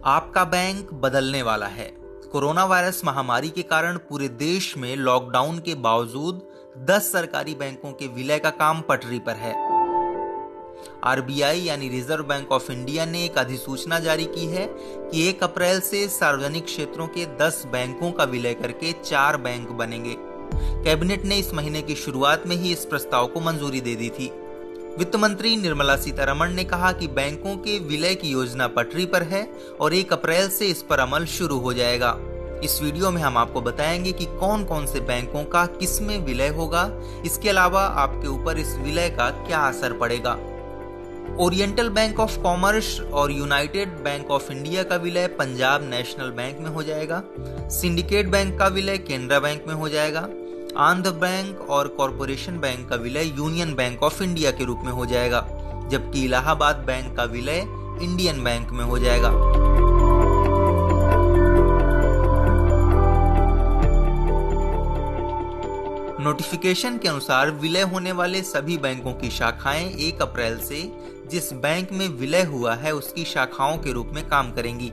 आपका बैंक बदलने वाला है। कोरोना वायरस महामारी के कारण पूरे देश में लॉकडाउन के बावजूद 10 सरकारी बैंकों के विलय का काम पटरी पर है। आरबीआई यानी रिजर्व बैंक ऑफ इंडिया ने एक अधिसूचना जारी की है कि 1 अप्रैल से सार्वजनिक क्षेत्रों के 10 बैंकों का विलय करके 4 बैंक बनेंगे। कैबिनेट ने इस महीने की शुरुआत में ही इस प्रस्ताव को मंजूरी दे दी थी। वित्त मंत्री निर्मला सीतारमण ने कहा कि बैंकों के विलय की योजना पटरी पर है और 1 अप्रैल से इस पर अमल शुरू हो जाएगा। इस वीडियो में हम आपको बताएंगे कि कौन कौन से बैंकों का किसमें विलय होगा। इसके अलावा आपके ऊपर इस विलय का क्या असर पड़ेगा। ओरिएंटल बैंक ऑफ कॉमर्स और यूनाइटेड बैंक ऑफ इंडिया का विलय पंजाब नेशनल बैंक में हो जाएगा। सिंडिकेट बैंक का विलय केनरा बैंक में हो जाएगा। आंध्र बैंक और कॉरपोरेशन बैंक का विलय यूनियन बैंक ऑफ इंडिया के रूप में हो जाएगा, जबकि इलाहाबाद बैंक का विलय इंडियन बैंक में हो जाएगा। नोटिफिकेशन के अनुसार विलय होने वाले सभी बैंकों की शाखाएं 1 अप्रैल से जिस बैंक में विलय हुआ है उसकी शाखाओं के रूप में काम करेंगी।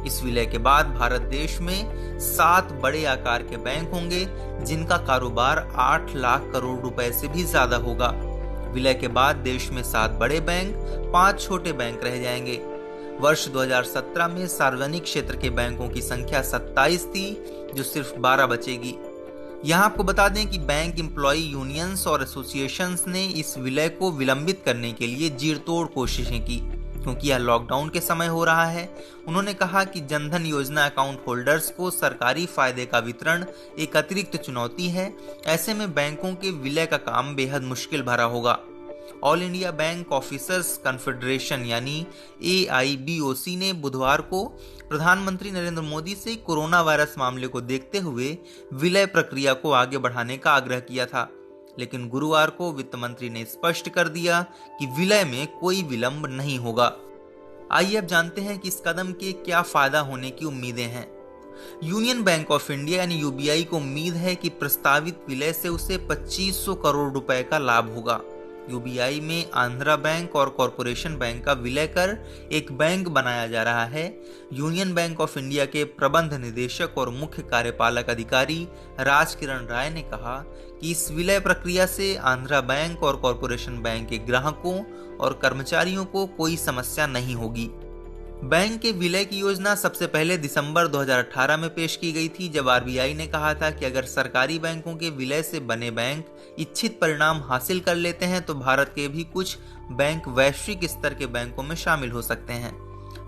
इस विलय के बाद भारत देश में 7 बड़े आकार के बैंक होंगे जिनका कारोबार 8 लाख करोड़ रुपए से भी ज्यादा होगा। विलय के बाद देश में 7 बड़े बैंक, 5 छोटे बैंक रह जाएंगे। वर्ष 2017 में सार्वजनिक क्षेत्र के बैंकों की संख्या 27 थी, जो सिर्फ 12 बचेगी। यहाँ आपको बता दें कि बैंक एम्प्लॉय यूनियंस और एसोसिएशंस ने इस विलय को विलंबित करने के लिए जीरतोड़ कोशिशें की, क्योंकि यह लॉकडाउन के समय हो रहा है। उन्होंने कहा कि जनधन योजना अकाउंट होल्डर्स को सरकारी फायदे का वितरण एक अतिरिक्त चुनौती है। ऐसे में बैंकों के विलय का काम बेहद मुश्किल भरा होगा। All India bank officers confederation यानी AIBOC ने बुधवार को प्रधानमंत्री नरेंद्र मोदी से कोरोना वायरस मामले को देखते हुए विलय प्रक्रिया को आगे बढ़ाने का आग्रह किया था, लेकिन गुरुवार को वित्त मंत्री ने स्पष्ट कर दिया कि विलय में कोई विलंब नहीं होगा। आइए अब जानते हैं कि इस कदम के क्या फायदा होने की उम्मीदें हैं। यूनियन बैंक ऑफ इंडिया यानी UBI को उम्मीद है कि प्रस्तावित विलय से उसे 2500 करोड़ रुपए का लाभ होगा। UBI में आंध्रा बैंक और कॉरपोरेशन बैंक का विलय कर एक बैंक बनाया जा रहा है। यूनियन बैंक ऑफ इंडिया के प्रबंध निदेशक और मुख्य कार्यपालक अधिकारी राजकिरण राय ने कहा कि इस विलय प्रक्रिया से आंध्रा बैंक और कॉरपोरेशन बैंक के ग्राहकों और कर्मचारियों को कोई समस्या नहीं होगी। बैंक के विलय की योजना सबसे पहले दिसंबर 2018 में पेश की गई थी, जब RBI ने कहा था कि अगर सरकारी बैंकों के विलय से बने बैंक इच्छित परिणाम हासिल कर लेते हैं तो भारत के भी कुछ बैंक वैश्विक स्तर के बैंकों में शामिल हो सकते हैं।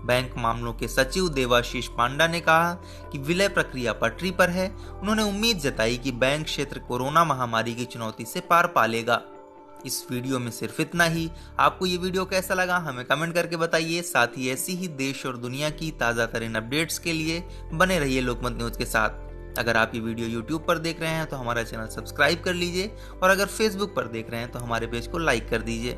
बैंक मामलों के सचिव देवाशीष पांडा ने कहा कि विलय प्रक्रिया पटरी पर है। उन्होंने उम्मीद जताई कि बैंक क्षेत्र कोरोना महामारी की चुनौती से पार पा लेगा। इस वीडियो में सिर्फ इतना ही। आपको ये वीडियो कैसा लगा हमें कमेंट करके बताइए। साथ ही ऐसी ही देश और दुनिया की ताज़ा तरीन अपडेट्स के लिए बने रहिए लोकमत न्यूज़ के साथ। अगर आप ये वीडियो YouTube पर देख रहे हैं तो हमारा चैनल सब्सक्राइब कर लीजिए और अगर Facebook पर देख रहे हैं तो हमारे पेज को लाइक कर दीजिए।